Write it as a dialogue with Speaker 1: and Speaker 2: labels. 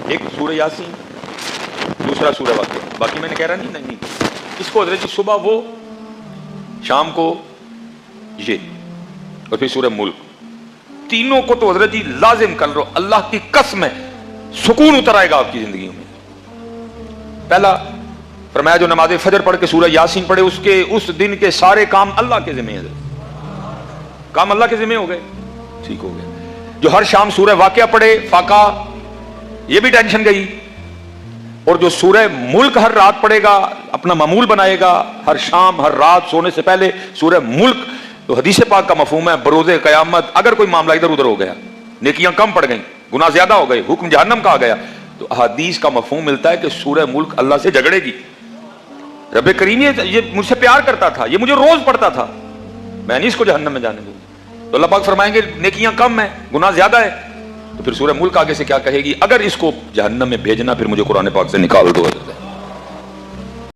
Speaker 1: ایک سورہ یاسین، دوسرا سورہ واقعہ، باقی میں نے کہہ رہا نہیں اس کو حضرت جی صبح وہ، شام کو یہ، اور پھر سورہ ملک، تینوں کو تو حضرت جی لازم کر لو، اللہ کی قسم ہے سکون اتر آئے گا آپ کی زندگیوں میں۔ پہلا فرمایا جو نماز فجر پڑھ کے سورہ یاسین پڑھے اس دن کے سارے کام اللہ کے ذمہ ہیں، کام اللہ کے ذمہ ہو گئے، ٹھیک ہو گئے۔ جو ہر شام سورہ واقعہ پڑھے فاقہ، یہ بھی ٹینشن گئی، اور جو سورہ ملک ہر رات پڑھے گا، اپنا معمول بنائے گا ہر شام ہر رات سونے سے پہلے سورہ ملک، تو حدیث پاک کا مفہوم ہے بروز قیامت اگر کوئی معاملہ ادھر ادھر ہو گیا، نیکیاں کم پڑ گئیں، گناہ زیادہ ہو گئے، حکم جہنم کا آ گیا، تو حدیث کا مفہوم ملتا ہے کہ سورہ ملک اللہ سے جھگڑے گی۔ رب کریم یہ مجھ سے پیار کرتا تھا، یہ مجھے روز پڑھتا تھا، میں نہیں اس کو جہنم میں جانے دوں گا۔ تو اللہ پاک فرمائیں گے نیکیاں کم ہیں، گناہ زیادہ ہے، تو پھر سورہ ملک آگے سے کیا کہے گی، اگر اس کو جہنم میں بھیجنا پھر مجھے قرآن پاک سے نکال دو۔